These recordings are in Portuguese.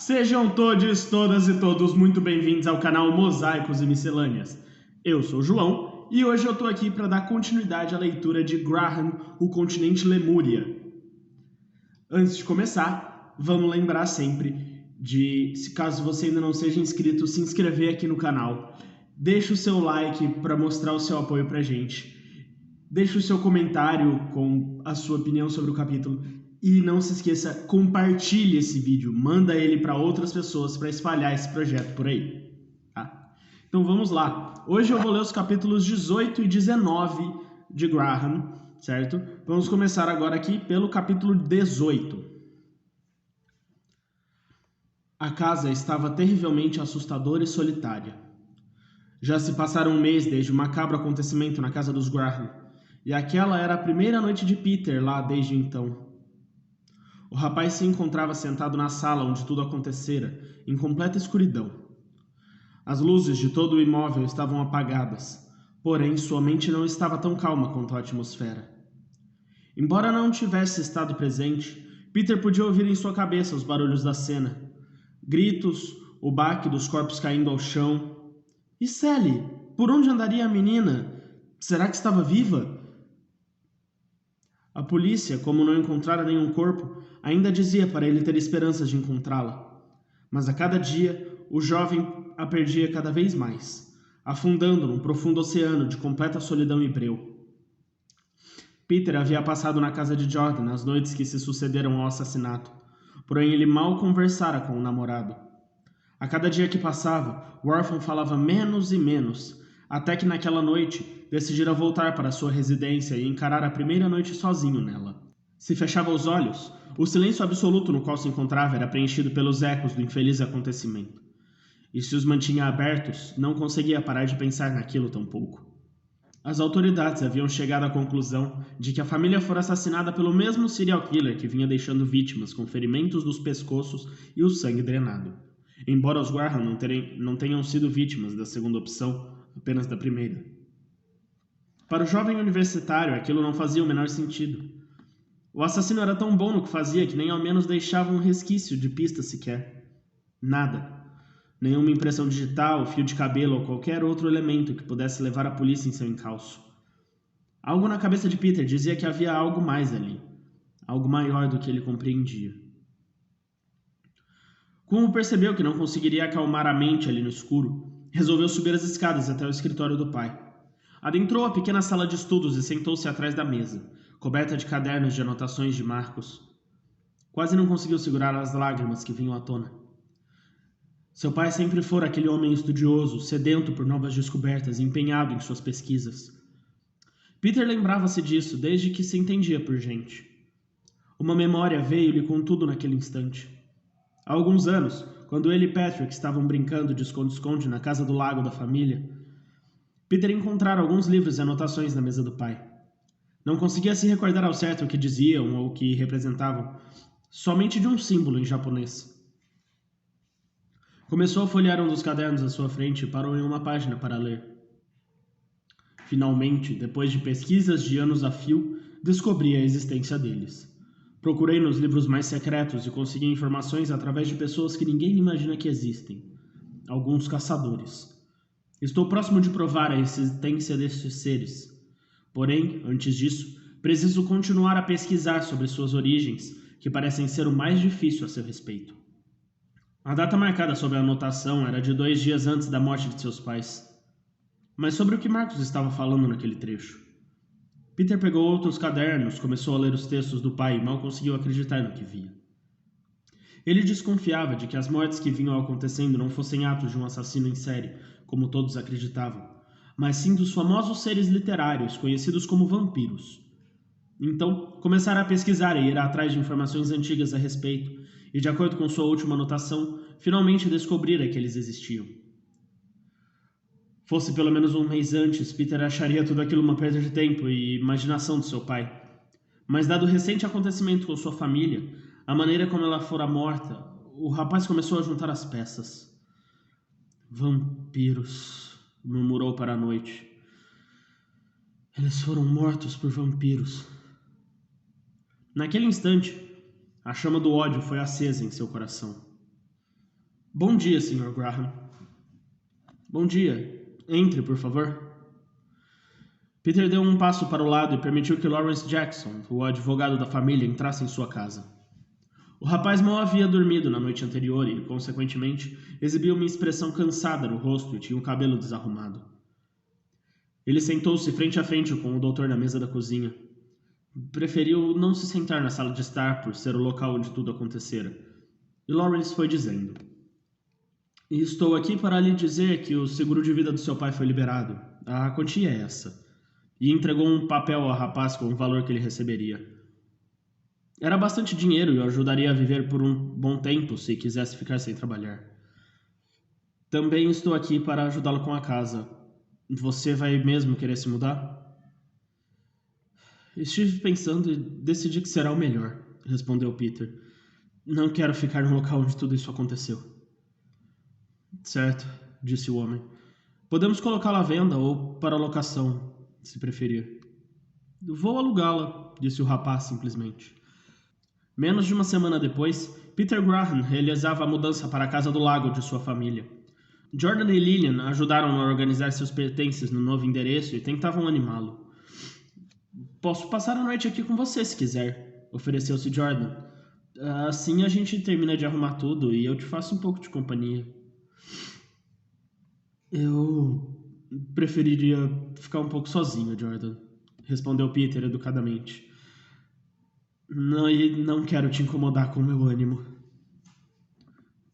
Sejam todos, todas e todos muito bem-vindos ao canal Mosaicos e Miscelâneas. Eu sou o João e hoje eu tô aqui para dar continuidade à leitura de Graham, O Continente Lemúria. Antes de começar, vamos lembrar sempre de, se caso você ainda não seja inscrito, se inscrever aqui no canal. Deixa o seu like para mostrar o seu apoio pra gente. Deixa o seu comentário com a sua opinião sobre o capítulo. E não se esqueça, compartilhe esse vídeo, manda ele para outras pessoas para espalhar esse projeto por aí. Tá? Então vamos lá. Hoje eu vou ler os capítulos 18 e 19 de Graham, certo? Vamos começar agora aqui pelo capítulo 18. A casa estava terrivelmente assustadora e solitária. Já se passara um mês desde o macabro acontecimento na casa dos Graham, e aquela era a primeira noite de Peter lá desde então. O rapaz se encontrava sentado na sala onde tudo acontecera, em completa escuridão. As luzes de todo o imóvel estavam apagadas, porém sua mente não estava tão calma quanto a atmosfera. Embora não tivesse estado presente, Peter podia ouvir em sua cabeça os barulhos da cena. Gritos, o baque dos corpos caindo ao chão. E Sally? Por onde andaria a menina? Será que estava viva? A polícia, como não encontrara nenhum corpo, ainda dizia para ele ter esperanças de encontrá-la. Mas a cada dia, o jovem a perdia cada vez mais, afundando num profundo oceano de completa solidão e breu. Peter havia passado na casa de Jordan as noites que se sucederam ao assassinato, porém ele mal conversara com o namorado. A cada dia que passava, o órfão falava menos e menos, até que naquela noite decidira voltar para sua residência e encarar a primeira noite sozinho nela. Se fechava os olhos, o silêncio absoluto no qual se encontrava era preenchido pelos ecos do infeliz acontecimento. E se os mantinha abertos, não conseguia parar de pensar naquilo tampouco. As autoridades haviam chegado à conclusão de que a família fora assassinada pelo mesmo serial killer que vinha deixando vítimas com ferimentos nos pescoços e o sangue drenado. Embora os Graham não tenham sido vítimas da segunda opção, apenas da primeira. Para o jovem universitário, aquilo não fazia o menor sentido. O assassino era tão bom no que fazia que nem ao menos deixava um resquício de pista sequer. Nada. Nenhuma impressão digital, fio de cabelo ou qualquer outro elemento que pudesse levar a polícia em seu encalço. Algo na cabeça de Peter dizia que havia algo mais ali. Algo maior do que ele compreendia. Como percebeu que não conseguiria acalmar a mente ali no escuro, resolveu subir as escadas até o escritório do pai. Adentrou a pequena sala de estudos e sentou-se atrás da mesa, coberta de cadernos de anotações de Marcos. Quase não conseguiu segurar as lágrimas que vinham à tona. Seu pai sempre fora aquele homem estudioso, sedento por novas descobertas e empenhado em suas pesquisas. Peter lembrava-se disso desde que se entendia por gente. Uma memória veio-lhe com tudo naquele instante. Há alguns anos, quando ele e Patrick estavam brincando de esconde-esconde na casa do lago da família, Peter encontrara alguns livros e anotações na mesa do pai. Não conseguia se recordar ao certo o que diziam ou o que representavam, somente de um símbolo em japonês. Começou a folhear um dos cadernos à sua frente e parou em uma página para ler. Finalmente, depois de pesquisas de anos a fio, descobri a existência deles. Procurei nos livros mais secretos e consegui informações através de pessoas que ninguém imagina que existem. Alguns caçadores. Estou próximo de provar a existência destes seres. Porém, antes disso, preciso continuar a pesquisar sobre suas origens, que parecem ser o mais difícil a seu respeito. A data marcada sobre a anotação era de 2 dias antes da morte de seus pais. Mas sobre o que Marcos estava falando naquele trecho? Peter pegou outros cadernos, começou a ler os textos do pai e mal conseguiu acreditar no que via. Ele desconfiava de que as mortes que vinham acontecendo não fossem atos de um assassino em série, como todos acreditavam, mas sim dos famosos seres literários, conhecidos como vampiros. Então, começara a pesquisar e ir atrás de informações antigas a respeito, e de acordo com sua última anotação, finalmente descobrira que eles existiam. Fosse pelo menos um mês antes, Peter acharia tudo aquilo uma perda de tempo e imaginação de seu pai. Mas dado o recente acontecimento com sua família, a maneira como ela fora morta, o rapaz começou a juntar as peças. Vampiros, murmurou para a noite. Eles foram mortos por vampiros. Naquele instante, a chama do ódio foi acesa em seu coração. Bom dia, Sr. Graham. Bom dia. Entre, por favor. Peter deu um passo para o lado e permitiu que Lawrence Jackson, o advogado da família, entrasse em sua casa. O rapaz mal havia dormido na noite anterior e, consequentemente, exibia uma expressão cansada no rosto e tinha o cabelo desarrumado. Ele sentou-se frente a frente com o doutor na mesa da cozinha. Preferiu não se sentar na sala de estar por ser o local onde tudo acontecera. E Lawrence foi dizendo: "E estou aqui para lhe dizer que o seguro de vida do seu pai foi liberado. A quantia é essa." E entregou um papel ao rapaz com o valor que ele receberia. Era bastante dinheiro e o ajudaria a viver por um bom tempo se quisesse ficar sem trabalhar. Também estou aqui para ajudá-lo com a casa. Você vai mesmo querer se mudar? Estive pensando e decidi que será o melhor, respondeu Peter. Não quero ficar no local onde tudo isso aconteceu. Certo, disse o homem. Podemos colocá-la à venda ou para locação, se preferir. Vou alugá-la, disse o rapaz simplesmente. Menos de uma semana depois, Peter Graham realizava a mudança para a casa do lago de sua família. Jordan e Lillian ajudaram a organizar seus pertences no novo endereço e tentavam animá-lo. Posso passar a noite aqui com você se quiser, ofereceu-se Jordan. Assim a gente termina de arrumar tudo e eu te faço um pouco de companhia. Eu preferiria ficar um pouco sozinho, Jordan, respondeu Peter educadamente. Não quero te incomodar com o meu ânimo.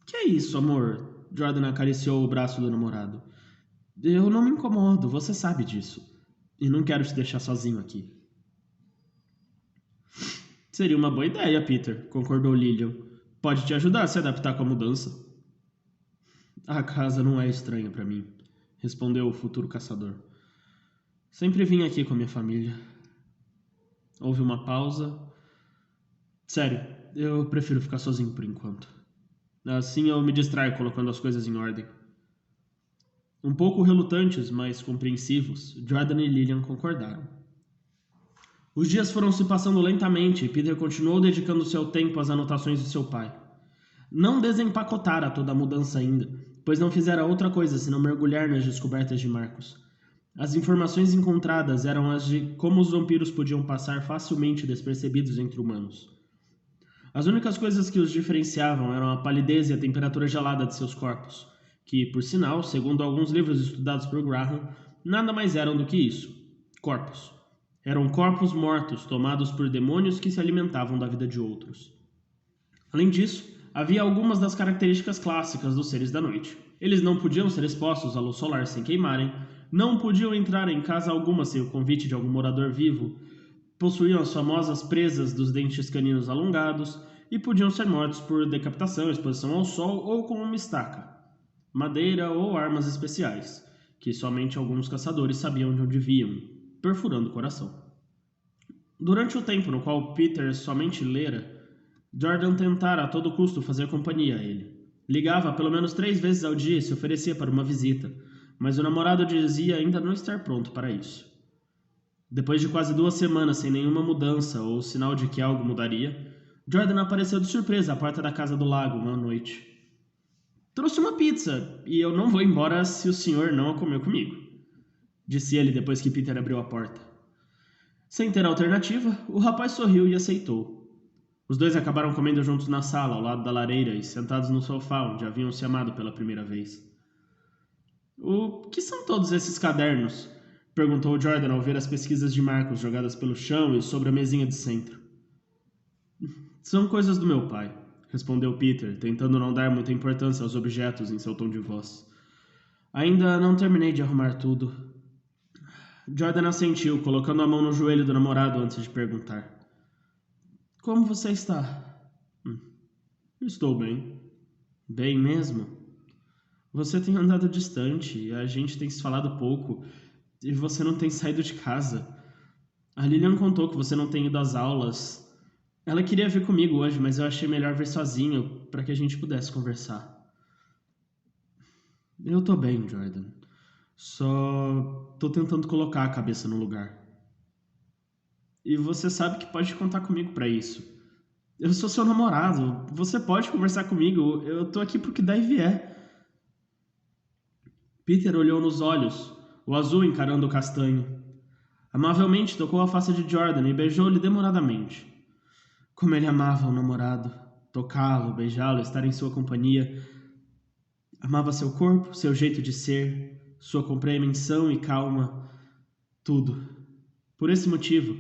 Que é isso, amor? Jordan acariciou o braço do namorado. Eu não me incomodo, você sabe disso. E não quero te deixar sozinho aqui. Seria uma boa ideia, Peter, concordou Lillian. Pode te ajudar a se adaptar com a mudança. A casa não é estranha para mim, respondeu o futuro caçador. Sempre vim aqui com a minha família. Houve uma pausa. Sério, eu prefiro ficar sozinho por enquanto. Assim eu me distraio colocando as coisas em ordem. Um pouco relutantes, mas compreensivos, Jordan e Lillian concordaram. Os dias foram se passando lentamente e Peter continuou dedicando seu tempo às anotações de seu pai. Não desempacotara toda a mudança ainda, pois não fizera outra coisa senão mergulhar nas descobertas de Marcos. As informações encontradas eram as de como os vampiros podiam passar facilmente despercebidos entre humanos. As únicas coisas que os diferenciavam eram a palidez e a temperatura gelada de seus corpos, que, por sinal, segundo alguns livros estudados por Graham, nada mais eram do que isso: corpos. Eram corpos mortos tomados por demônios que se alimentavam da vida de outros. Além disso, havia algumas das características clássicas dos seres da noite. Eles não podiam ser expostos à luz solar sem queimarem, não podiam entrar em casa alguma sem o convite de algum morador vivo, possuíam as famosas presas dos dentes caninos alongados e podiam ser mortos por decapitação, exposição ao sol ou com uma estaca, madeira ou armas especiais, que somente alguns caçadores sabiam de onde vinham, perfurando o coração. Durante o tempo no qual Peter somente lera, Jordan tentara a todo custo fazer companhia a ele. Ligava pelo menos 3 vezes ao dia e se oferecia para uma visita, mas o namorado dizia ainda não estar pronto para isso. Depois de quase 2 semanas sem nenhuma mudança ou sinal de que algo mudaria, Jordan apareceu de surpresa à porta da casa do lago uma noite. Trouxe uma pizza e eu não vou embora se o senhor não a comeu comigo, disse ele depois que Peter abriu a porta. Sem ter alternativa, o rapaz sorriu e aceitou. Os dois acabaram comendo juntos na sala, ao lado da lareira e sentados no sofá onde haviam se amado pela primeira vez. O que são todos esses cadernos? Perguntou Jordan ao ver as pesquisas de Marcos jogadas pelo chão e sobre a mesinha de centro. São coisas do meu pai, respondeu Peter, tentando não dar muita importância aos objetos em seu tom de voz. Ainda não terminei de arrumar tudo. Jordan assentiu, colocando a mão no joelho do namorado antes de perguntar. Como você está? Estou bem. Bem mesmo? Você tem andado distante, a gente tem se falado pouco, e você não tem saído de casa. A Lilian contou que você não tem ido às aulas. Ela queria vir comigo hoje, mas eu achei melhor vir sozinho, para que a gente pudesse conversar. Eu tô bem, Jordan. Só tô tentando colocar a cabeça no lugar. E você sabe que pode contar comigo para isso. Eu sou seu namorado. Você pode conversar comigo. Eu tô aqui porque daí vier. Peter olhou nos olhos, o azul encarando o castanho. Amavelmente tocou a face de Jordan e beijou-lhe demoradamente. Como ele amava o namorado. Tocá-lo, beijá-lo, estar em sua companhia. Amava seu corpo, seu jeito de ser, sua compreensão e calma. Tudo. Por esse motivo,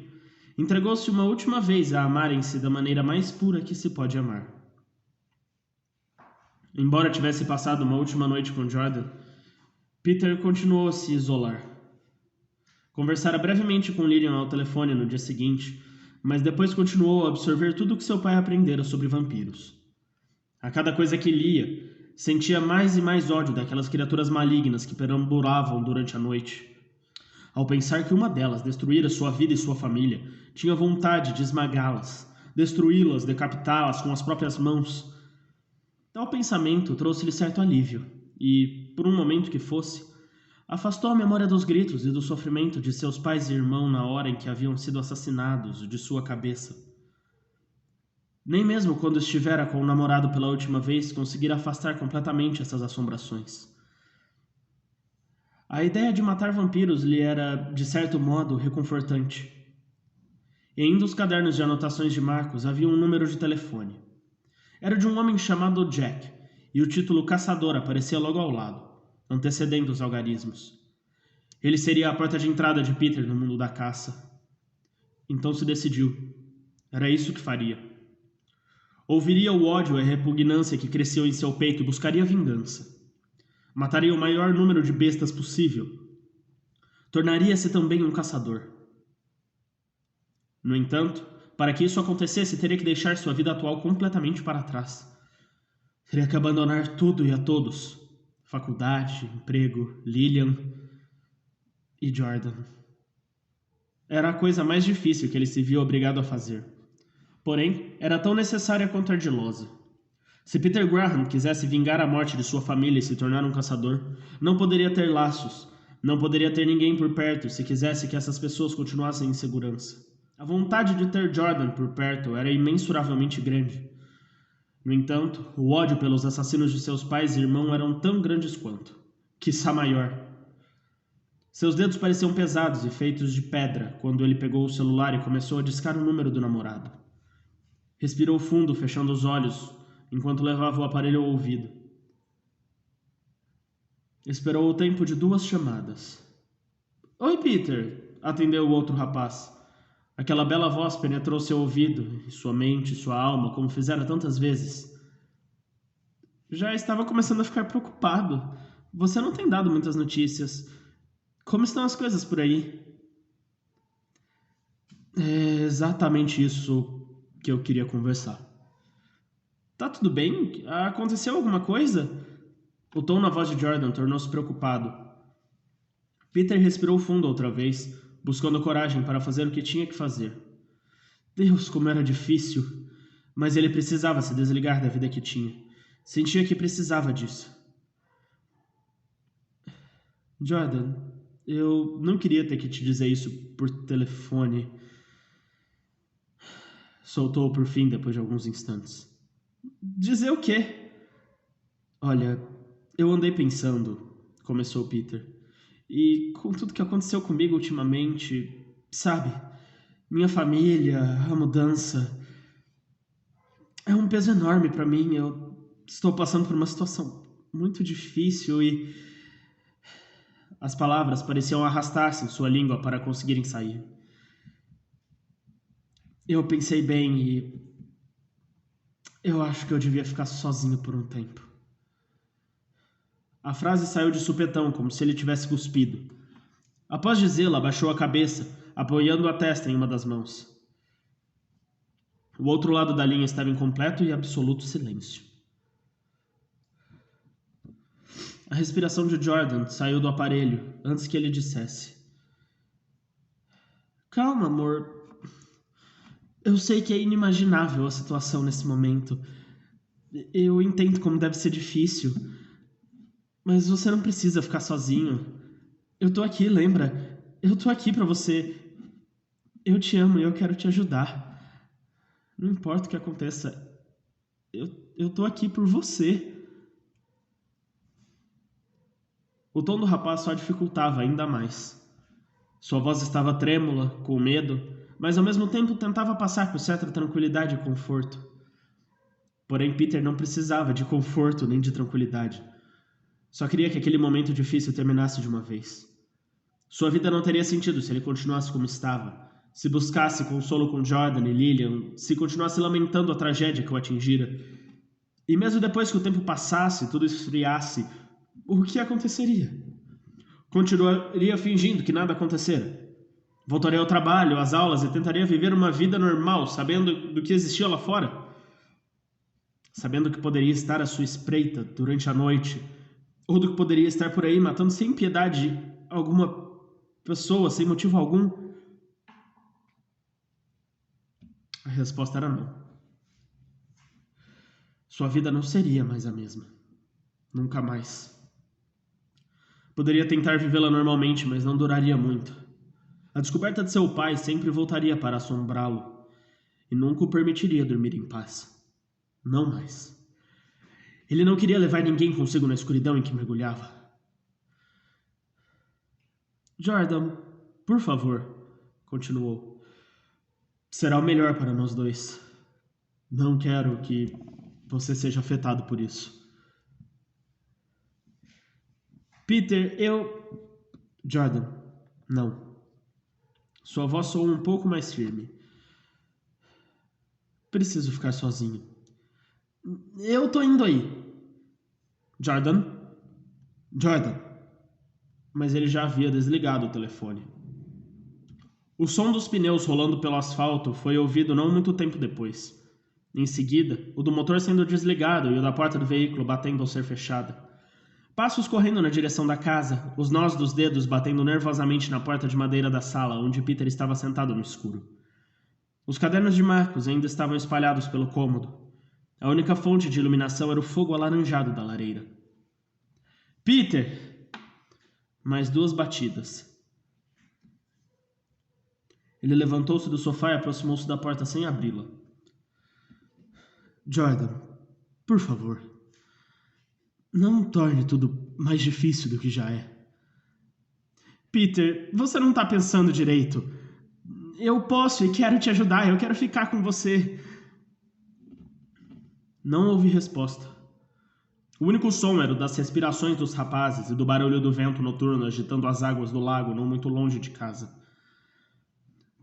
entregou-se uma última vez a amarem-se da maneira mais pura que se pode amar. Embora tivesse passado uma última noite com Jordan, Peter continuou a se isolar. Conversara brevemente com Lillian ao telefone no dia seguinte, mas depois continuou a absorver tudo o que seu pai aprendera sobre vampiros. A cada coisa que lia, sentia mais e mais ódio daquelas criaturas malignas que perambulavam durante a noite. Ao pensar que uma delas destruíra sua vida e sua família, tinha vontade de esmagá-las, destruí-las, decapitá-las com as próprias mãos. Tal pensamento trouxe-lhe certo alívio, e, por um momento que fosse, afastou a memória dos gritos e do sofrimento de seus pais e irmão na hora em que haviam sido assassinados de sua cabeça. Nem mesmo quando estivera com o namorado pela última vez conseguira afastar completamente essas assombrações. A ideia de matar vampiros lhe era, de certo modo, reconfortante. E em um dos cadernos de anotações de Marcos havia um número de telefone. Era de um homem chamado Jack, e o título Caçador aparecia logo ao lado, antecedendo os algarismos. Ele seria a porta de entrada de Peter no mundo da caça. Então se decidiu. Era isso que faria. Ouviria o ódio e a repugnância que cresceu em seu peito e buscaria vingança. Mataria o maior número de bestas possível. Tornaria-se também um caçador. No entanto, para que isso acontecesse, teria que deixar sua vida atual completamente para trás. Teria que abandonar tudo e a todos. Faculdade, emprego, Lillian e Jordan. Era a coisa mais difícil que ele se via obrigado a fazer. Porém, era tão necessária quanto ardilosa. Se Peter Graham quisesse vingar a morte de sua família e se tornar um caçador, não poderia ter laços, não poderia ter ninguém por perto se quisesse que essas pessoas continuassem em segurança. A vontade de ter Jordan por perto era imensuravelmente grande. No entanto, o ódio pelos assassinos de seus pais e irmão eram tão grandes quanto, quiçá maior. Seus dedos pareciam pesados e feitos de pedra quando ele pegou o celular e começou a discar o número do namorado. Respirou fundo, fechando os olhos, enquanto levava o aparelho ao ouvido. Esperou o tempo de 2 chamadas. Oi, Peter, atendeu o outro rapaz. Aquela bela voz penetrou seu ouvido, e sua mente, sua alma, como fizera tantas vezes. Já estava começando a ficar preocupado. Você não tem dado muitas notícias. Como estão as coisas por aí? É exatamente isso que eu queria conversar. Tá tudo bem? Aconteceu alguma coisa? O tom na voz de Jordan tornou-se preocupado. Peter respirou fundo outra vez, buscando coragem para fazer o que tinha que fazer. Deus, como era difícil! Mas ele precisava se desligar da vida que tinha. Sentia que precisava disso. Jordan, eu não queria ter que te dizer isso por telefone. Soltou por fim depois de alguns instantes. Dizer o quê? Olha, eu andei pensando, começou Peter, e com tudo que aconteceu comigo ultimamente, sabe, minha família, a mudança, é um peso enorme pra mim. Eu estou passando por uma situação muito difícil e as palavras pareciam arrastar-se em sua língua para conseguirem sair. Eu pensei bem e eu acho que eu devia ficar sozinho por um tempo. A frase saiu de supetão, como se ele tivesse cuspido. Após dizê-la, abaixou a cabeça, apoiando a testa em uma das mãos. O outro lado da linha estava em completo e absoluto silêncio. A respiração de Jordan saiu do aparelho antes que ele dissesse. Calma, amor. Eu sei que é inimaginável a situação nesse momento. Eu entendo como deve ser difícil. Mas você não precisa ficar sozinho. Eu tô aqui, lembra? Eu tô aqui pra você. Eu te amo e eu quero te ajudar. Não importa o que aconteça, eu tô aqui por você. O tom do rapaz só dificultava ainda mais. Sua voz estava trêmula, com medo, mas ao mesmo tempo tentava passar por certa tranquilidade e conforto. Porém, Peter não precisava de conforto nem de tranquilidade. Só queria que aquele momento difícil terminasse de uma vez. Sua vida não teria sentido se ele continuasse como estava, se buscasse consolo com Jordan e Lillian, se continuasse lamentando a tragédia que o atingira. E mesmo depois que o tempo passasse e tudo esfriasse, o que aconteceria? Continuaria fingindo que nada acontecera. Voltaria ao trabalho, às aulas e tentaria viver uma vida normal, sabendo do que existia lá fora. Sabendo que poderia estar à sua espreita durante a noite, ou do que poderia estar por aí matando sem piedade alguma pessoa, sem motivo algum. A resposta era não. Sua vida não seria mais a mesma. Nunca mais. Poderia tentar vivê-la normalmente, mas não duraria muito. A descoberta de seu pai sempre voltaria para assombrá-lo, e nunca o permitiria dormir em paz. Não mais. Ele não queria levar ninguém consigo na escuridão em que mergulhava. Jordan, por favor, continuou. Será o melhor para nós dois. Não quero que você seja afetado por isso. Peter, Jordan, não. Sua voz soou um pouco mais firme. Preciso ficar sozinho. Eu tô indo aí. Jordan? Jordan. Mas ele já havia desligado o telefone. O som dos pneus rolando pelo asfalto foi ouvido não muito tempo depois. Em seguida, o do motor sendo desligado e o da porta do veículo batendo ao ser fechada. Passos correndo na direção da casa, os nós dos dedos batendo nervosamente na porta de madeira da sala, onde Peter estava sentado no escuro. Os cadernos de Marcos ainda estavam espalhados pelo cômodo. A única fonte de iluminação era o fogo alaranjado da lareira. Peter! Mais 2 batidas. Ele levantou-se do sofá e aproximou-se da porta sem abri-la. Jordan, por favor, não torne tudo mais difícil do que já é. Peter, você não está pensando direito. Eu posso e quero te ajudar, eu quero ficar com você. Não houve resposta. O único som era o das respirações dos rapazes e do barulho do vento noturno agitando as águas do lago não muito longe de casa.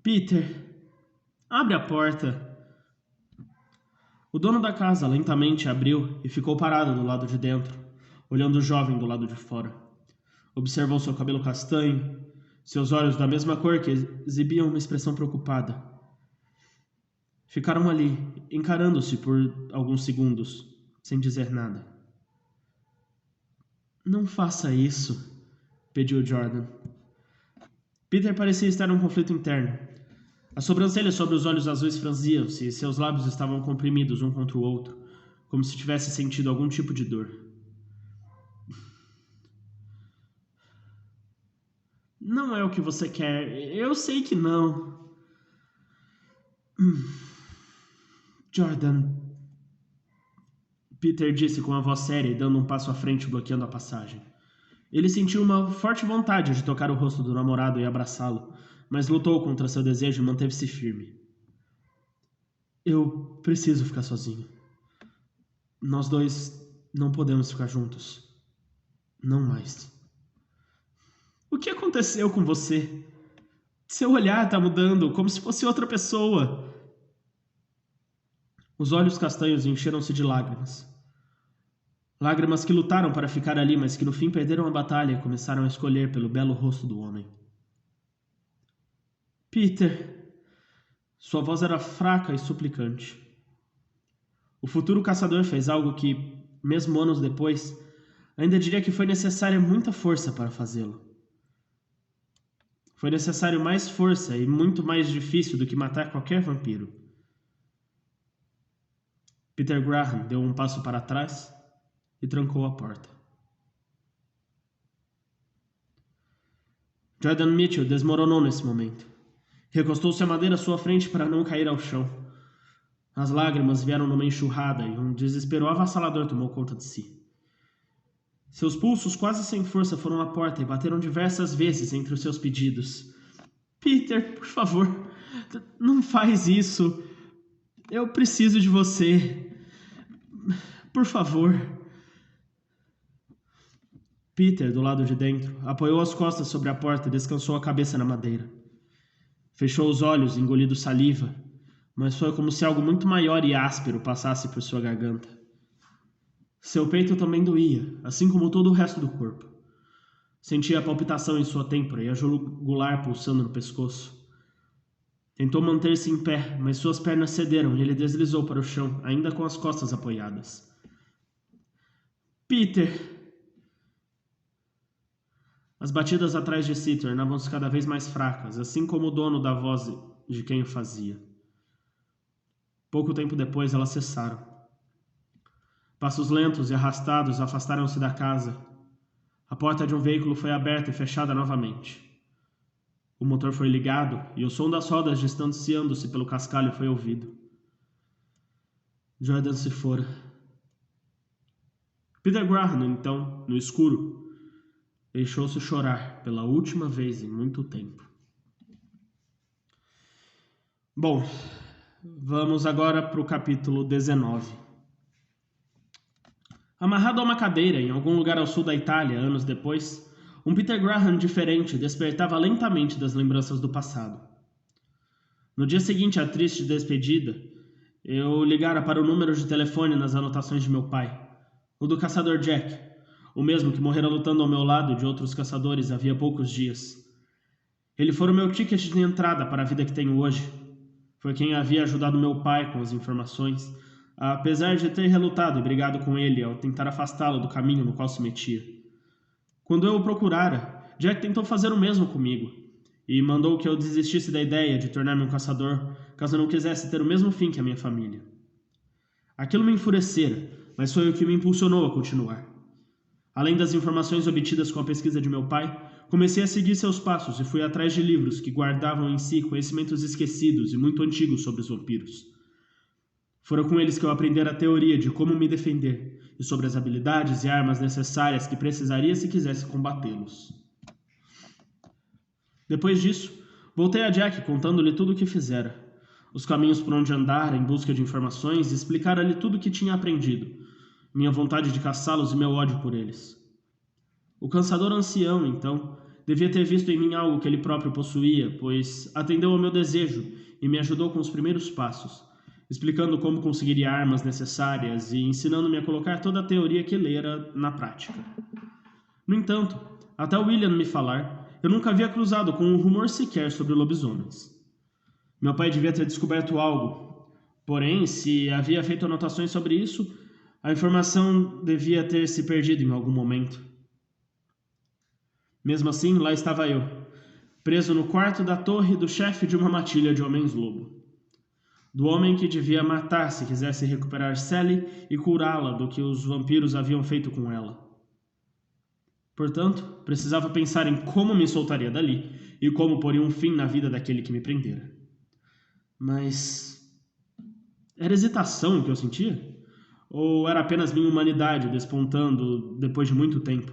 Peter, abre a porta. O dono da casa lentamente abriu e ficou parado do lado de dentro, olhando o jovem do lado de fora. Observou seu cabelo castanho, seus olhos da mesma cor que exibiam uma expressão preocupada. Ficaram ali, encarando-se por alguns segundos, sem dizer nada. Não faça isso, pediu Jordan. Peter parecia estar num conflito interno. As sobrancelhas sobre os olhos azuis franziam-se e seus lábios estavam comprimidos um contra o outro, como se tivesse sentido algum tipo de dor. Não é o que você quer. Eu sei que não. Jordan. Peter disse com a voz séria e dando um passo à frente, bloqueando a passagem. Ele sentiu uma forte vontade de tocar o rosto do namorado e abraçá-lo, mas lutou contra seu desejo e manteve-se firme. Eu preciso ficar sozinho. Nós dois não podemos ficar juntos. Não mais. O que aconteceu com você? Seu olhar está mudando, como se fosse outra pessoa. Os olhos castanhos encheram-se de lágrimas. Lágrimas que lutaram para ficar ali, mas que no fim perderam a batalha e começaram a escolher pelo belo rosto do homem. Peter! Sua voz era fraca e suplicante. O futuro caçador fez algo que, mesmo anos depois, ainda diria que foi necessária muita força para fazê-lo. Foi necessário mais força e muito mais difícil do que matar qualquer vampiro. Peter Graham deu um passo para trás e trancou a porta. Jordan Mitchell desmoronou nesse momento. Recostou-se à madeira à sua frente para não cair ao chão. As lágrimas vieram numa enxurrada e um desespero avassalador tomou conta de si. Seus pulsos, quase sem força, foram à porta e bateram diversas vezes entre os seus pedidos. Peter, por favor, não faz isso. Eu preciso de você. Por favor. Peter, do lado de dentro, apoiou as costas sobre a porta e descansou a cabeça na madeira. Fechou os olhos, engolindo saliva, mas foi como se algo muito maior e áspero passasse por sua garganta. Seu peito também doía, assim como todo o resto do corpo. Sentia a palpitação em sua têmpora e a jugular pulsando no pescoço. Tentou manter-se em pé, mas suas pernas cederam e ele deslizou para o chão, ainda com as costas apoiadas. Peter! As batidas atrás de si tornavam-se cada vez mais fracas, assim como o dono da voz de quem o fazia. Pouco tempo depois, elas cessaram. Passos lentos e arrastados afastaram-se da casa. A porta de um veículo foi aberta e fechada novamente. O motor foi ligado e o som das rodas distanciando-se pelo cascalho foi ouvido. Jordan se fora. Peter Graham, então, no escuro, deixou-se chorar pela última vez em muito tempo. Bom, vamos agora para o capítulo 19. Amarrado a uma cadeira em algum lugar ao sul da Itália, anos depois, um Peter Graham diferente despertava lentamente das lembranças do passado. No dia seguinte à triste despedida, eu ligara para o número de telefone nas anotações de meu pai, o do caçador Jack, o mesmo que morrera lutando ao meu lado de outros caçadores havia poucos dias. Ele fora o meu ticket de entrada para a vida que tenho hoje. Foi quem havia ajudado meu pai com as informações, apesar de ter relutado e brigado com ele ao tentar afastá-lo do caminho no qual se metia. Quando eu o procurara, Jack tentou fazer o mesmo comigo, e mandou que eu desistisse da ideia de tornar-me um caçador, caso eu não quisesse ter o mesmo fim que a minha família. Aquilo me enfurecera, mas foi o que me impulsionou a continuar. Além das informações obtidas com a pesquisa de meu pai, comecei a seguir seus passos e fui atrás de livros que guardavam em si conhecimentos esquecidos e muito antigos sobre os vampiros. Foram com eles que eu aprendera a teoria de como me defender e sobre as habilidades e armas necessárias que precisaria se quisesse combatê-los. Depois disso, voltei a Jack contando-lhe tudo o que fizera, os caminhos por onde andara em busca de informações e explicara-lhe tudo o que tinha aprendido, minha vontade de caçá-los e meu ódio por eles. O caçador ancião, então, devia ter visto em mim algo que ele próprio possuía, pois atendeu ao meu desejo e me ajudou com os primeiros passos, explicando como conseguiria armas necessárias e ensinando-me a colocar toda a teoria que lera na prática. No entanto, até William me falar, eu nunca havia cruzado com um rumor sequer sobre lobisomens. Meu pai devia ter descoberto algo, porém, se havia feito anotações sobre isso, a informação devia ter se perdido em algum momento. Mesmo assim, lá estava eu, preso no quarto da torre do chefe de uma matilha de homens-lobo. Do homem que devia matar se quisesse recuperar Sally e curá-la do que os vampiros haviam feito com ela. Portanto, precisava pensar em como me soltaria dali e como poria um fim na vida daquele que me prendera. Mas era hesitação o que eu sentia? Ou era apenas minha humanidade despontando depois de muito tempo?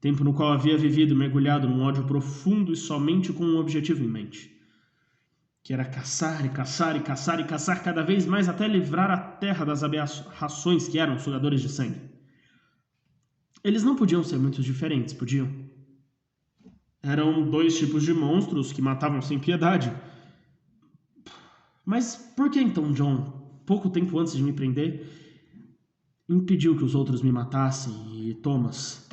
Tempo no qual havia vivido mergulhado num ódio profundo e somente com um objetivo em mente. Que era caçar e caçar e caçar e caçar cada vez mais até livrar a terra das aberrações que eram sugadores de sangue. Eles não podiam ser muito diferentes, podiam? Eram dois tipos de monstros que matavam sem piedade. Mas por que então John, pouco tempo antes de me prender, impediu que os outros me matassem, e Thomas,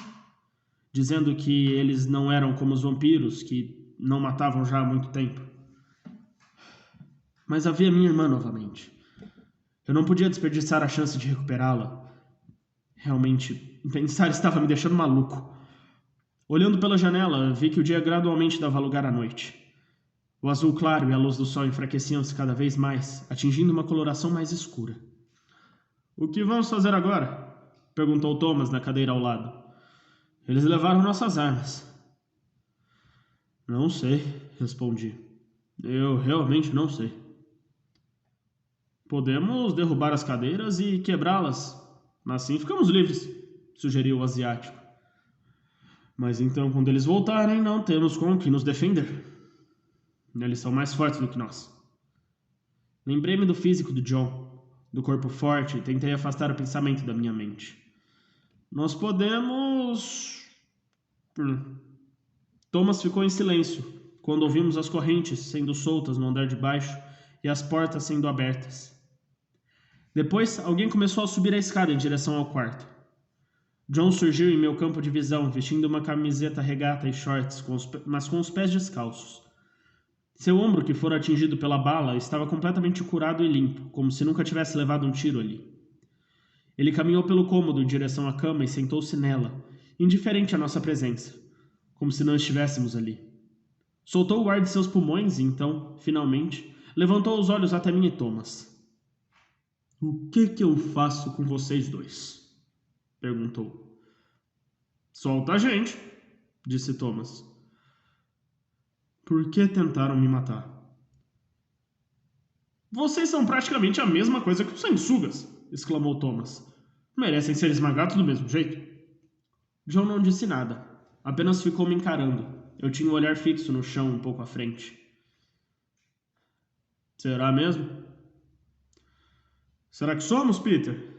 dizendo que eles não eram como os vampiros, que não matavam já há muito tempo? Mas havia minha irmã novamente. Eu não podia desperdiçar a chance de recuperá-la. Realmente, pensar estava me deixando maluco. Olhando pela janela, vi que o dia gradualmente dava lugar à noite. O azul claro e a luz do sol enfraqueciam-se cada vez mais, atingindo uma coloração mais escura. "O que vamos fazer agora?" perguntou Thomas na cadeira ao lado. "Eles levaram nossas armas." "Não sei", respondi. "Eu realmente não sei." Podemos derrubar as cadeiras e quebrá-las. Assim ficamos livres, sugeriu o asiático. Mas então, quando eles voltarem, não temos com o que nos defender. Eles são mais fortes do que nós. Lembrei-me do físico do John, do corpo forte, e tentei afastar o pensamento da minha mente. Nós podemos. Thomas ficou em silêncio quando ouvimos as correntes sendo soltas no andar de baixo e as portas sendo abertas. Depois, alguém começou a subir a escada em direção ao quarto. John surgiu em meu campo de visão, vestindo uma camiseta regata e shorts, mas com os pés descalços. Seu ombro, que fora atingido pela bala, estava completamente curado e limpo, como se nunca tivesse levado um tiro ali. Ele caminhou pelo cômodo em direção à cama e sentou-se nela, indiferente à nossa presença, como se não estivéssemos ali. Soltou o ar de seus pulmões e então, finalmente, levantou os olhos até mim e Thomas. O que eu faço com vocês dois? Perguntou. Solta a gente, disse Thomas. Por que tentaram me matar? Vocês são praticamente a mesma coisa que os sanguessugas, exclamou Thomas. Merecem ser esmagados do mesmo jeito. John não disse nada, apenas ficou me encarando. Eu tinha um olhar fixo no chão um pouco à frente. Será mesmo? Será que somos, Peter?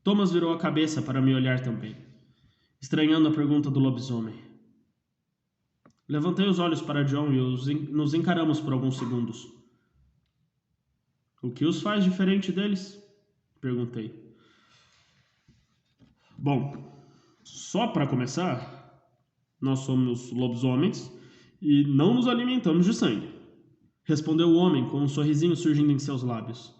Thomas virou a cabeça para me olhar também, estranhando a pergunta do lobisomem. Levantei os olhos para John e nos encaramos por alguns segundos. O que os faz diferente deles? Perguntei. Bom, só para começar, nós somos lobisomens e não nos alimentamos de sangue, respondeu o homem com um sorrisinho surgindo em seus lábios.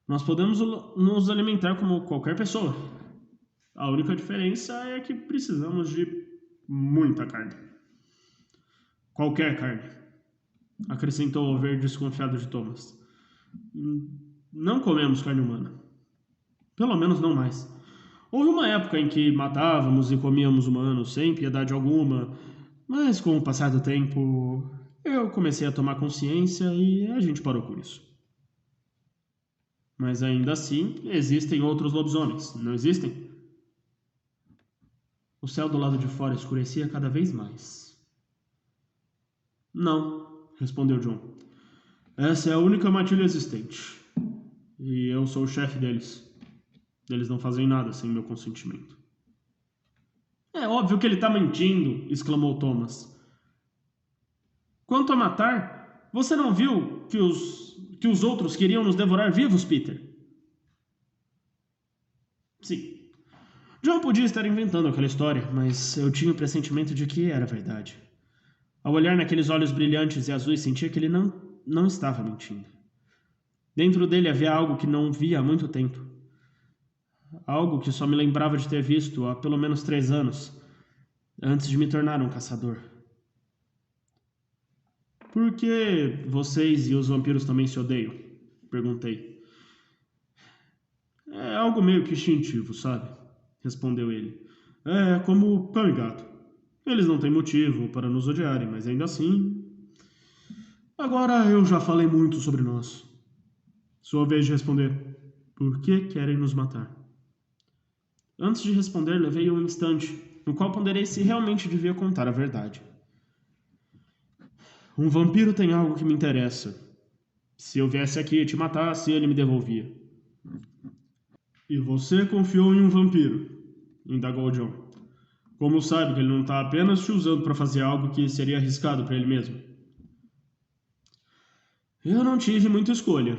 Nós podemos nos alimentar como qualquer pessoa. A única diferença é que precisamos de muita carne. Qualquer carne, acrescentou o ver desconfiado de Thomas. Não comemos carne humana. Pelo menos não mais. Houve uma época em que matávamos e comíamos humanos sem piedade alguma, mas com o passar do tempo eu comecei a tomar consciência e a gente parou com isso. Mas ainda assim, existem outros lobisomens, não existem? O céu do lado de fora escurecia cada vez mais. Não, respondeu John. Essa é a única matilha existente. E eu sou o chefe deles. Eles não fazem nada sem meu consentimento. É óbvio que ele está mentindo, exclamou Thomas. Quanto a matar, você não viu que os outros queriam nos devorar vivos, Peter? Sim. John podia estar inventando aquela história, mas eu tinha o pressentimento de que era verdade. Ao olhar naqueles olhos brilhantes e azuis, sentia que ele não estava mentindo. Dentro dele havia algo que não via há muito tempo. Algo que só me lembrava de ter visto há pelo menos 3 anos, antes de me tornar um caçador. Por que vocês e os vampiros também se odeiam? Perguntei. É algo meio que instintivo, sabe? Respondeu ele. É como cão e gato. Eles não têm motivo para nos odiarem, mas ainda assim... Agora eu já falei muito sobre nós. Sua vez de responder. Por que querem nos matar? Antes de responder, levei um instante, no qual ponderei se realmente devia contar a verdade. Um vampiro tem algo que me interessa. Se eu viesse aqui e te matasse, ele me devolvia. E você confiou em um vampiro? Indagou John. Como sabe que ele não está apenas te usando para fazer algo que seria arriscado para ele mesmo? Eu não tive muita escolha.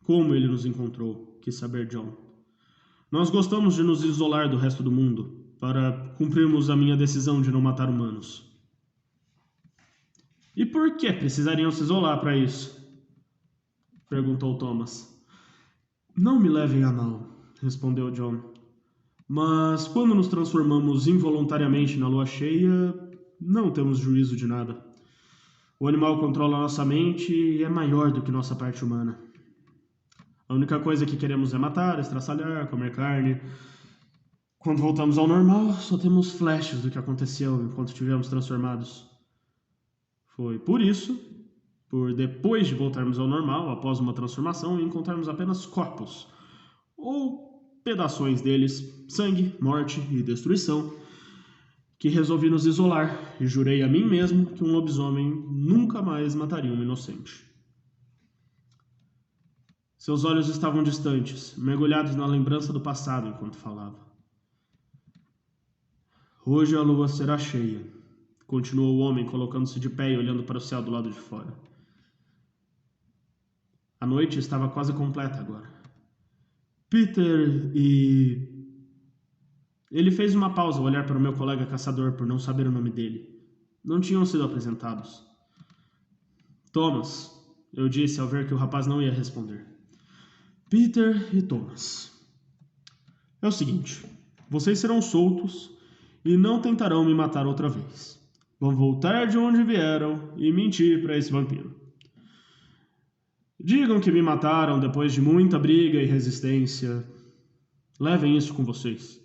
Como ele nos encontrou? Quis saber John. Nós gostamos de nos isolar do resto do mundo, para cumprirmos a minha decisão de não matar humanos. E por que precisariam se isolar para isso? Perguntou Thomas. Não me levem a mal, respondeu John. Mas quando nos transformamos involuntariamente na lua cheia, não temos juízo de nada. O animal controla nossa mente e é maior do que nossa parte humana. A única coisa que queremos é matar, estraçalhar, comer carne. Quando voltamos ao normal, só temos flashes do que aconteceu enquanto estivemos transformados. Foi por isso por depois de voltarmos ao normal, após uma transformação, encontrarmos apenas corpos, ou pedaços deles, sangue, morte e destruição, que resolvi nos isolar e jurei a mim mesmo que um lobisomem nunca mais mataria um inocente. Seus olhos estavam distantes, mergulhados na lembrança do passado enquanto falava. Hoje a lua será cheia, continuou o homem, colocando-se de pé e olhando para o céu do lado de fora. A noite estava quase completa agora. Peter e... Ele fez uma pausa ao olhar para o meu colega caçador por não saber o nome dele. Não tinham sido apresentados. Thomas, eu disse ao ver que o rapaz não ia responder. Peter e Thomas. É o seguinte, vocês serão soltos e não tentarão me matar outra vez. Vão voltar de onde vieram e mentir para esse vampiro. Digam que me mataram depois de muita briga e resistência. Levem isso com vocês.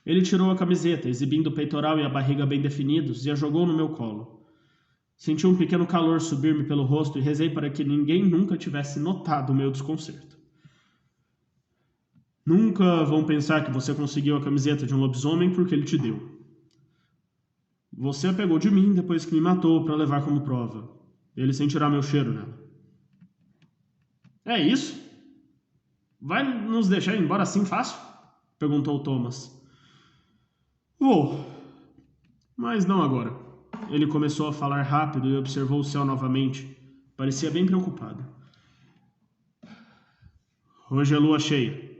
Ele tirou a camiseta, exibindo o peitoral e a barriga bem definidos, e a jogou no meu colo. Senti um pequeno calor subir-me pelo rosto e rezei para que ninguém nunca tivesse notado o meu desconcerto. Nunca vão pensar que você conseguiu a camiseta de um lobisomem porque ele te deu. Você a pegou de mim depois que me matou para levar como prova. Ele sentirá meu cheiro nela. É isso? Vai nos deixar ir embora assim fácil? Perguntou Thomas. Vou, mas não agora. Ele começou a falar rápido e observou o céu novamente. Parecia bem preocupado. Hoje é lua cheia.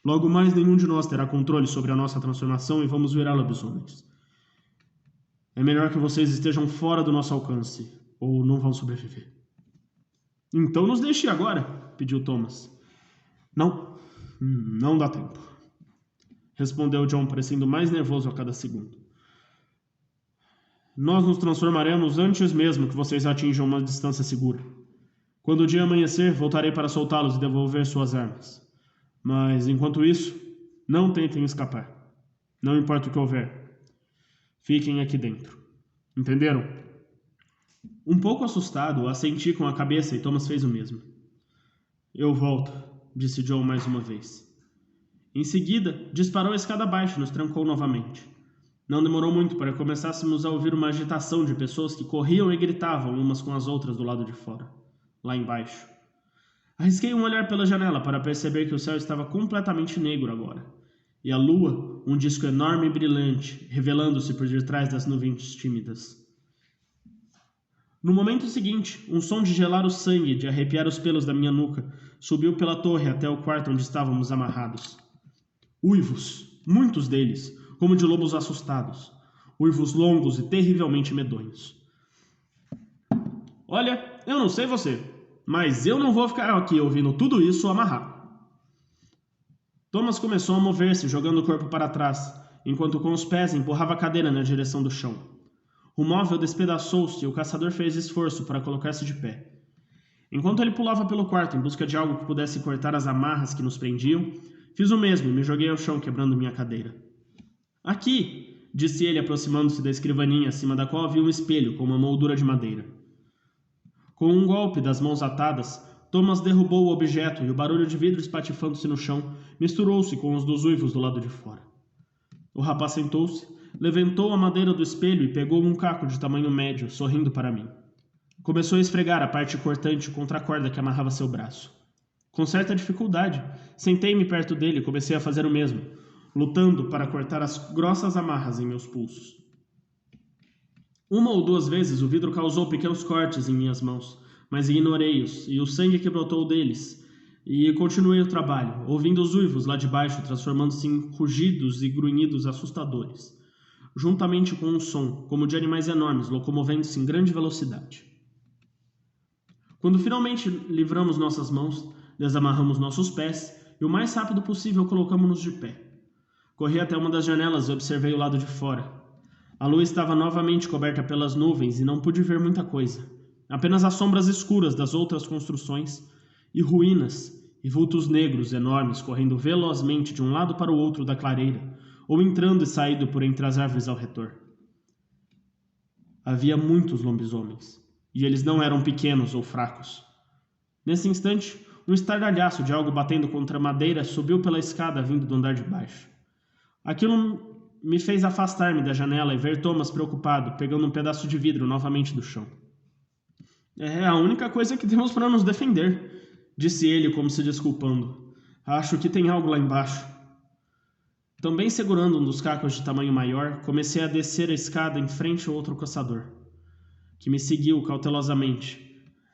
Logo mais nenhum de nós terá controle sobre a nossa transformação e vamos virar lobisomens. É melhor que vocês estejam fora do nosso alcance, ou não vão sobreviver. Então nos deixe agora, pediu Thomas. Não dá tempo, respondeu John, parecendo mais nervoso a cada segundo. Nós nos transformaremos antes mesmo que vocês atinjam uma distância segura. Quando o dia amanhecer, voltarei para soltá-los e devolver suas armas. Mas, enquanto isso, não tentem escapar. Não importa o que houver. Fiquem aqui dentro. Entenderam? Um pouco assustado, assenti com a cabeça e Thomas fez o mesmo. Eu volto, disse John mais uma vez. Em seguida, disparou a escada abaixo e nos trancou novamente. Não demorou muito para começássemos a ouvir uma agitação de pessoas que corriam e gritavam umas com as outras do lado de fora, lá embaixo. Arrisquei um olhar pela janela para perceber que o céu estava completamente negro agora, e a lua, um disco enorme e brilhante, revelando-se por detrás das nuvens tímidas. No momento seguinte, um som de gelar o sangue, de arrepiar os pelos da minha nuca, subiu pela torre até o quarto onde estávamos amarrados. Uivos, muitos deles, como de lobos assustados, uivos longos e terrivelmente medonhos. Olha, eu não sei você, mas eu não vou ficar aqui ouvindo tudo isso amarrado. Thomas começou a mover-se, jogando o corpo para trás, enquanto com os pés empurrava a cadeira na direção do chão. O móvel despedaçou-se e o caçador fez esforço para colocar-se de pé. Enquanto ele pulava pelo quarto em busca de algo que pudesse cortar as amarras que nos prendiam, fiz o mesmo e me joguei ao chão, quebrando minha cadeira. Aqui, disse ele, aproximando-se da escrivaninha acima da qual havia um espelho com uma moldura de madeira. Com um golpe das mãos atadas, Thomas derrubou o objeto e o barulho de vidro espatifando-se no chão misturou-se com os dos uivos do lado de fora. O rapaz sentou-se, levantou a madeira do espelho e pegou um caco de tamanho médio, sorrindo para mim. Começou a esfregar a parte cortante contra a corda que amarrava seu braço. Com certa dificuldade, sentei-me perto dele e comecei a fazer o mesmo, lutando para cortar as grossas amarras em meus pulsos. Uma ou duas vezes o vidro causou pequenos cortes em minhas mãos, mas ignorei-os e o sangue que brotou deles, e continuei o trabalho, ouvindo os uivos lá de baixo transformando-se em rugidos e grunhidos assustadores, juntamente com um som, como de animais enormes locomovendo-se em grande velocidade. Quando finalmente livramos nossas mãos, desamarramos nossos pés e o mais rápido possível colocamos-nos de pé. Corri até uma das janelas e observei o lado de fora. A lua estava novamente coberta pelas nuvens e não pude ver muita coisa. Apenas as sombras escuras das outras construções e ruínas e vultos negros enormes correndo velozmente de um lado para o outro da clareira ou entrando e saindo por entre as árvores ao redor. Havia muitos lobisomens, e eles não eram pequenos ou fracos. Nesse instante, um estardalhaço de algo batendo contra a madeira subiu pela escada vindo do andar de baixo. Aquilo me fez afastar-me da janela e ver Thomas preocupado, pegando um pedaço de vidro novamente do chão. É a única coisa que temos para nos defender, disse ele como se desculpando. Acho que tem algo lá embaixo. Também segurando um dos cacos de tamanho maior, comecei a descer a escada em frente ao outro caçador, que me seguiu cautelosamente.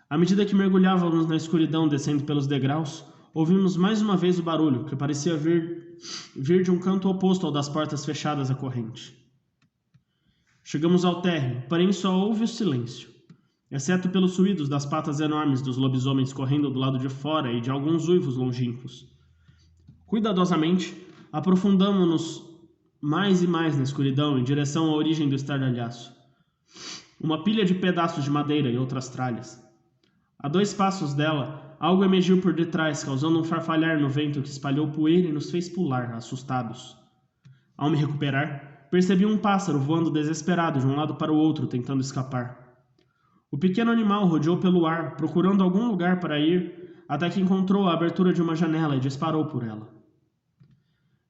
À medida que mergulhávamos na escuridão descendo pelos degraus, ouvimos mais uma vez o barulho, que parecia vir de um canto oposto ao das portas fechadas à corrente. Chegamos ao térreo, porém só houve o silêncio, exceto pelos ruídos das patas enormes dos lobisomens correndo do lado de fora e de alguns uivos longínquos. Cuidadosamente, aprofundamo-nos mais e mais na escuridão em direção à origem do estardalhaço. Uma pilha de pedaços de madeira e outras tralhas. A 2 passos dela, algo emergiu por detrás, causando um farfalhar no vento que espalhou poeira e nos fez pular, assustados. Ao me recuperar, percebi um pássaro voando desesperado de um lado para o outro, tentando escapar. O pequeno animal rodeou pelo ar, procurando algum lugar para ir, até que encontrou a abertura de uma janela e disparou por ela.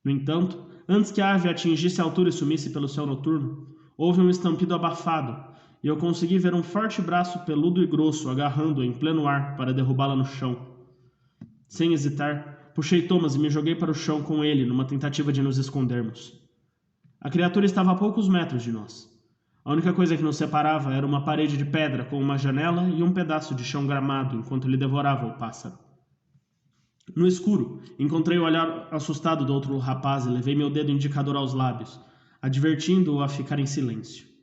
No entanto, antes que a ave atingisse a altura e sumisse pelo céu noturno, houve um estampido abafado, e eu consegui ver um forte braço peludo e grosso agarrando-a em pleno ar para derrubá-la no chão. Sem hesitar, puxei Thomas e me joguei para o chão com ele numa tentativa de nos escondermos. A criatura estava a poucos metros de nós. A única coisa que nos separava era uma parede de pedra com uma janela e um pedaço de chão gramado enquanto ele devorava o pássaro. No escuro, encontrei o olhar assustado do outro rapaz e levei meu dedo indicador aos lábios, advertindo-o a ficar em silêncio.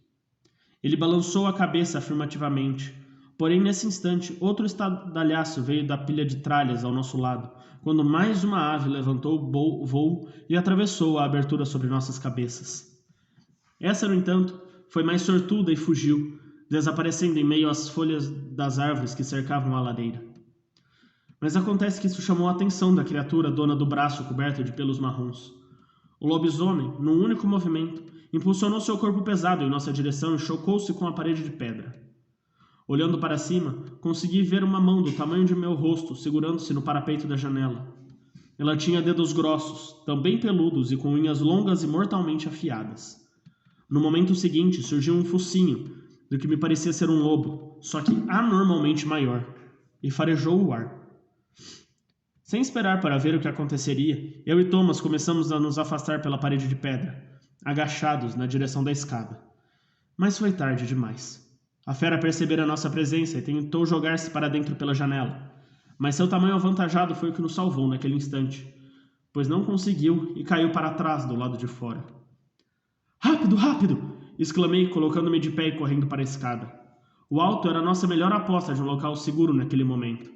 Ele balançou a cabeça afirmativamente, porém nesse instante outro estardalhaço veio da pilha de tralhas ao nosso lado, quando mais uma ave levantou o voo e atravessou a abertura sobre nossas cabeças. Essa, no entanto, foi mais sortuda e fugiu, desaparecendo em meio às folhas das árvores que cercavam a lareira. Mas acontece que isso chamou a atenção da criatura dona do braço coberto de pelos marrons. O lobisomem, num único movimento, impulsionou seu corpo pesado em nossa direção e chocou-se com a parede de pedra. Olhando para cima, consegui ver uma mão do tamanho de meu rosto segurando-se no parapeito da janela. Ela tinha dedos grossos, também peludos e com unhas longas e mortalmente afiadas. No momento seguinte, surgiu um focinho, do que me parecia ser um lobo, só que anormalmente maior, e farejou o ar. Sem esperar para ver o que aconteceria, eu e Thomas começamos a nos afastar pela parede de pedra, agachados na direção da escada. Mas foi tarde demais. A fera percebera nossa presença e tentou jogar-se para dentro pela janela, mas seu tamanho avantajado foi o que nos salvou naquele instante, pois não conseguiu e caiu para trás do lado de fora. Rápido, rápido! Exclamei, colocando-me de pé e correndo para a escada. O alto era a nossa melhor aposta de um local seguro naquele momento.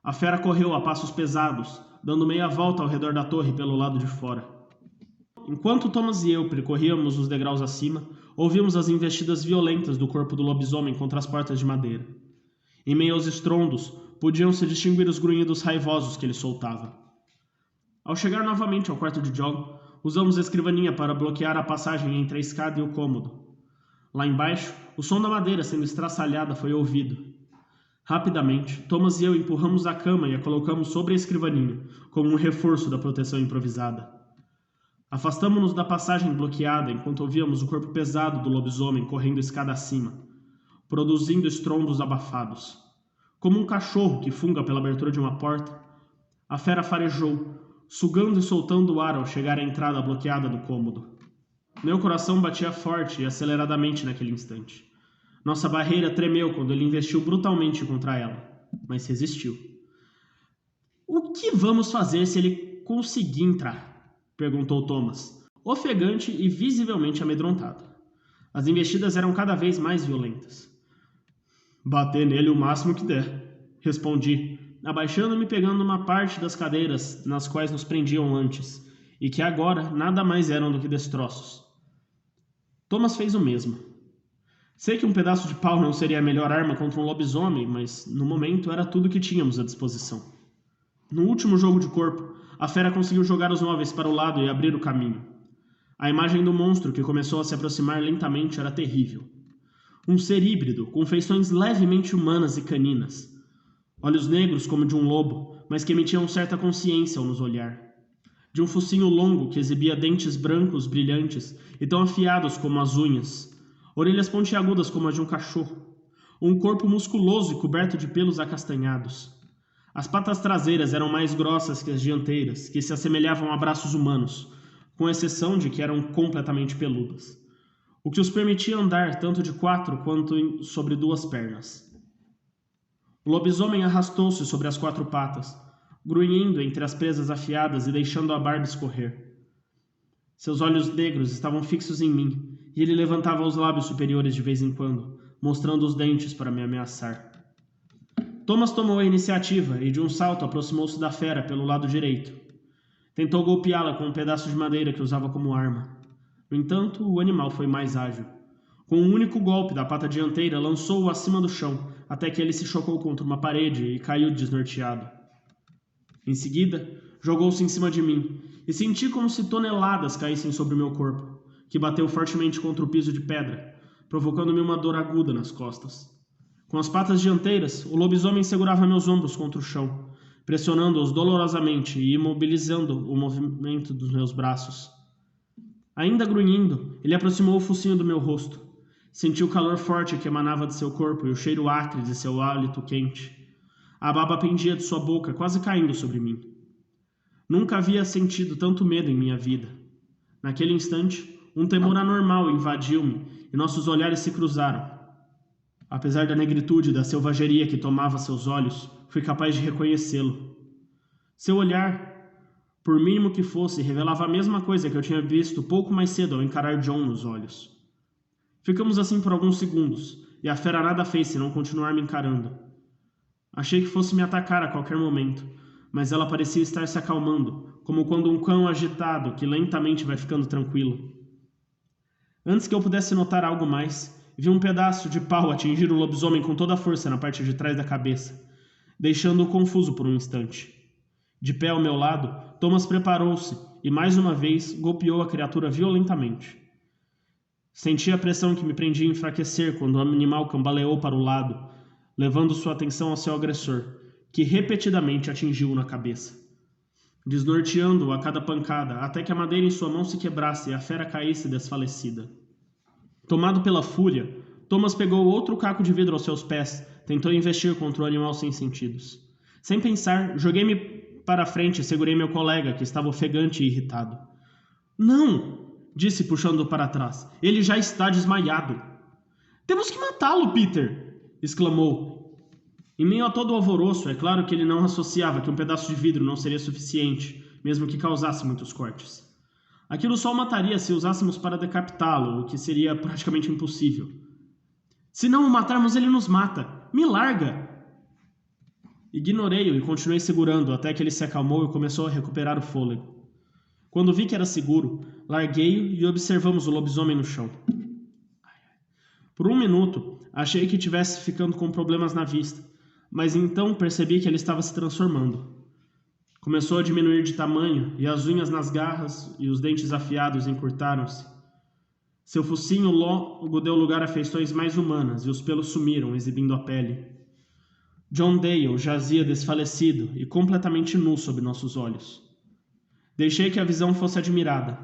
A fera correu a passos pesados, dando meia volta ao redor da torre pelo lado de fora. Enquanto Thomas e eu percorríamos os degraus acima, ouvimos as investidas violentas do corpo do lobisomem contra as portas de madeira. Em meio aos estrondos, podiam-se distinguir os grunhidos raivosos que ele soltava. Ao chegar novamente ao quarto de John, usamos a escrivaninha para bloquear a passagem entre a escada e o cômodo. Lá embaixo, o som da madeira sendo estraçalhada foi ouvido. Rapidamente, Thomas e eu empurramos a cama e a colocamos sobre a escrivaninha, como um reforço da proteção improvisada. Afastamo-nos da passagem bloqueada enquanto ouvíamos o corpo pesado do lobisomem correndo escada acima, produzindo estrondos abafados. Como um cachorro que funga pela abertura de uma porta, a fera farejou, sugando e soltando o ar ao chegar à entrada bloqueada do cômodo. Meu coração batia forte e aceleradamente naquele instante. Nossa barreira tremeu quando ele investiu brutalmente contra ela, mas resistiu. O que vamos fazer se ele conseguir entrar? Perguntou Thomas, ofegante e visivelmente amedrontado. As investidas eram cada vez mais violentas. Bater nele o máximo que der, respondi, abaixando-me e pegando uma parte das cadeiras nas quais nos prendiam antes, e que agora nada mais eram do que destroços. Thomas fez o mesmo. Sei que um pedaço de pau não seria a melhor arma contra um lobisomem, mas no momento era tudo que tínhamos à disposição. No último jogo de corpo, a fera conseguiu jogar os móveis para o lado e abrir o caminho. A imagem do monstro que começou a se aproximar lentamente era terrível. Um ser híbrido, com feições levemente humanas e caninas. Olhos negros como de um lobo, mas que emitiam certa consciência ao nos olhar. De um focinho longo que exibia dentes brancos brilhantes e tão afiados como as unhas. Orelhas pontiagudas como a de um cachorro. Um corpo musculoso e coberto de pelos acastanhados. As patas traseiras eram mais grossas que as dianteiras, que se assemelhavam a braços humanos, com exceção de que eram completamente peludas, o que os permitia andar tanto de 4 quanto sobre 2 pernas. O lobisomem arrastou-se sobre as 4 patas, grunhindo entre as presas afiadas e deixando a barba escorrer. Seus olhos negros estavam fixos em mim, e ele levantava os lábios superiores de vez em quando, mostrando os dentes para me ameaçar. Thomas tomou a iniciativa e de um salto aproximou-se da fera pelo lado direito. Tentou golpeá-la com um pedaço de madeira que usava como arma. No entanto, o animal foi mais ágil. Com um único golpe da pata dianteira, lançou-o acima do chão, até que ele se chocou contra uma parede e caiu desnorteado. Em seguida, jogou-se em cima de mim, e senti como se toneladas caíssem sobre o meu corpo, que bateu fortemente contra o piso de pedra, provocando-me uma dor aguda nas costas. Com as patas dianteiras, o lobisomem segurava meus ombros contra o chão, pressionando-os dolorosamente e imobilizando o movimento dos meus braços. Ainda grunhindo, ele aproximou o focinho do meu rosto. Senti o calor forte que emanava de seu corpo e o cheiro acre de seu hálito quente. A baba pendia de sua boca, quase caindo sobre mim. Nunca havia sentido tanto medo em minha vida. Naquele instante, um temor anormal invadiu-me e nossos olhares se cruzaram. Apesar da negritude e da selvageria que tomava seus olhos, fui capaz de reconhecê-lo. Seu olhar, por mínimo que fosse, revelava a mesma coisa que eu tinha visto pouco mais cedo ao encarar John nos olhos. Ficamos assim por alguns segundos, e a fera nada fez senão continuar me encarando. Achei que fosse me atacar a qualquer momento, mas ela parecia estar se acalmando, como quando um cão agitado que lentamente vai ficando tranquilo. Antes que eu pudesse notar algo mais, vi um pedaço de pau atingir o lobisomem com toda a força na parte de trás da cabeça, deixando-o confuso por um instante. De pé ao meu lado, Thomas preparou-se e, mais uma vez, golpeou a criatura violentamente. Senti a pressão que me prendia enfraquecer quando o animal cambaleou para o lado, levando sua atenção ao seu agressor, que repetidamente atingiu-o na cabeça, desnorteando-o a cada pancada, até que a madeira em sua mão se quebrasse e a fera caísse desfalecida. Tomado pela fúria, Thomas pegou outro caco de vidro aos seus pés, tentou investir contra o animal sem sentidos. Sem pensar, joguei-me para a frente e segurei meu colega, que estava ofegante e irritado. Não! Disse puxando-o para trás. Ele já está desmaiado. Temos que matá-lo, Peter! Exclamou. Em meio a todo o alvoroço, é claro que ele não associava que um pedaço de vidro não seria suficiente, mesmo que causasse muitos cortes. Aquilo só o mataria se usássemos para decapitá-lo, o que seria praticamente impossível. Se não o matarmos, ele nos mata. Me larga! Ignorei-o e continuei segurando até que ele se acalmou e começou a recuperar o fôlego. Quando vi que era seguro, larguei-o e observamos o lobisomem no chão. Por um minuto, achei que estivesse ficando com problemas na vista, mas então percebi que ele estava se transformando. Começou a diminuir de tamanho, e as unhas nas garras e os dentes afiados encurtaram-se. Seu focinho longo deu lugar a feições mais humanas, e os pelos sumiram, exibindo a pele. John Dale jazia desfalecido e completamente nu sob nossos olhos. Deixei que a visão fosse admirada.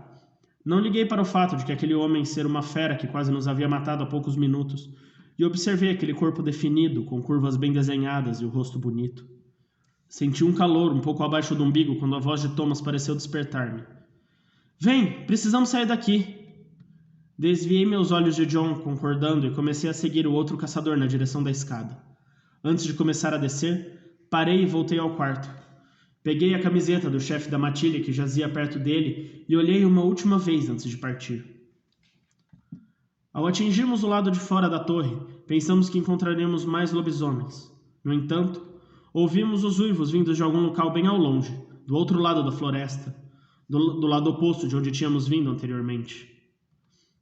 Não liguei para o fato de que aquele homem ser uma fera que quase nos havia matado há poucos minutos, e observei aquele corpo definido, com curvas bem desenhadas e o rosto bonito. Senti um calor um pouco abaixo do umbigo quando a voz de Thomas pareceu despertar-me. Vem, precisamos sair daqui. Desviei meus olhos de John, concordando, e comecei a seguir o outro caçador na direção da escada. Antes de começar a descer, parei e voltei ao quarto. Peguei a camiseta do chefe da matilha que jazia perto dele e olhei uma última vez antes de partir. Ao atingirmos o lado de fora da torre, pensamos que encontraríamos mais lobisomens. No entanto, ouvimos os uivos vindos de algum local bem ao longe, do outro lado da floresta, do lado oposto de onde tínhamos vindo anteriormente.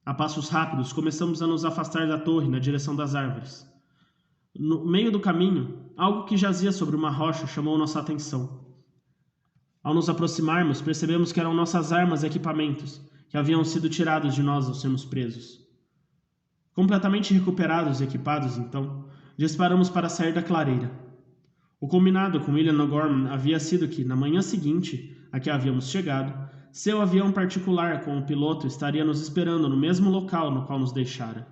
A passos rápidos, começamos a nos afastar da torre na direção das árvores. No meio do caminho, algo que jazia sobre uma rocha chamou nossa atenção. Ao nos aproximarmos, percebemos que eram nossas armas e equipamentos, que haviam sido tirados de nós ao sermos presos. Completamente recuperados e equipados, então, disparamos para sair da clareira. O combinado com William O'Gorman havia sido que, na manhã seguinte a que havíamos chegado, seu avião particular com o piloto estaria nos esperando no mesmo local no qual nos deixara.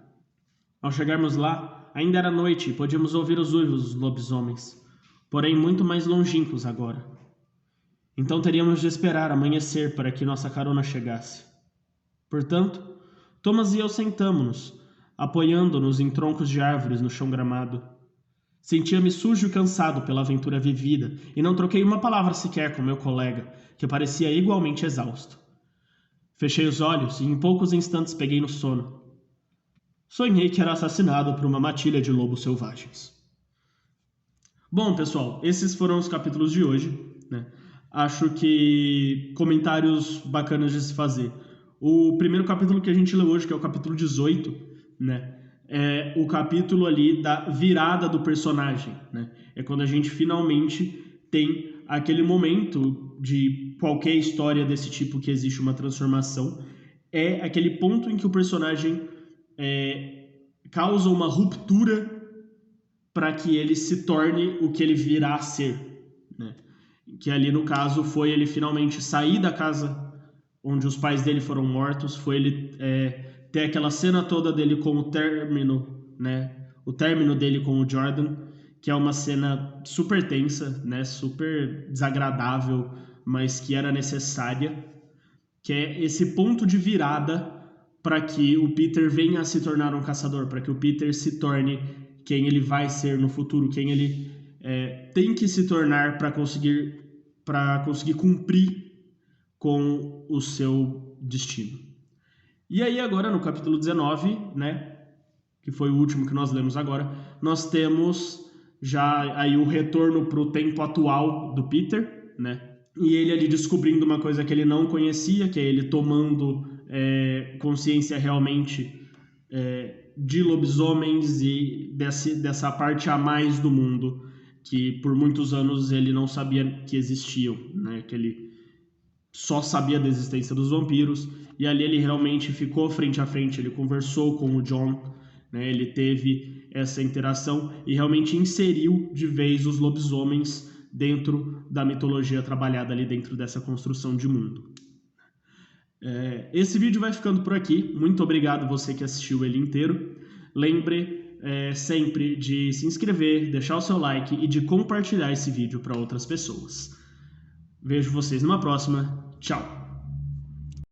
Ao chegarmos lá, ainda era noite e podíamos ouvir os uivos dos lobisomens, porém muito mais longínquos agora. Então teríamos de esperar amanhecer para que nossa carona chegasse. Portanto, Thomas e eu sentamo-nos, apoiando-nos em troncos de árvores no chão gramado. Sentia-me sujo e cansado pela aventura vivida e não troquei uma palavra sequer com meu colega, que parecia igualmente exausto. Fechei os olhos e em poucos instantes peguei no sono. Sonhei que era assassinado por uma matilha de lobos selvagens. Bom, pessoal, esses foram os capítulos de hoje, né? Acho que comentários bacanas de se fazer. O primeiro capítulo que a gente leu hoje, que é o capítulo 18, né? É o capítulo ali da virada do personagem, né? É quando a gente finalmente tem aquele momento de qualquer história desse tipo que existe uma transformação, é aquele ponto em que o personagem causa uma ruptura para que ele se torne o que ele virá a ser, né? Que ali no caso foi ele finalmente sair da casa onde os pais dele foram mortos, foi ele ter aquela cena toda dele com o término, né? O término dele com o Jordan, que é uma cena super tensa, né? Super desagradável, mas que era necessária, que é esse ponto de virada para que o Peter venha a se tornar um caçador, para que o Peter se torne quem ele vai ser no futuro, quem ele tem que se tornar para conseguir cumprir com o seu destino. E aí agora no capítulo 19, né, que foi o último que nós lemos agora, nós temos já aí o retorno para o tempo atual do Peter, né, e ele ali descobrindo uma coisa que ele não conhecia, que é ele tomando consciência realmente de lobisomens e dessa parte a mais do mundo que por muitos anos ele não sabia que existiam, né, que ele só sabia da existência dos vampiros, e ali ele realmente ficou frente a frente, ele conversou com o John, né, ele teve essa interação e realmente inseriu de vez os lobisomens dentro da mitologia trabalhada ali dentro dessa construção de mundo. Esse vídeo vai ficando por aqui, muito obrigado você que assistiu ele inteiro. Lembre sempre de se inscrever, deixar o seu like e de compartilhar esse vídeo para outras pessoas. Vejo vocês numa próxima. Tchau!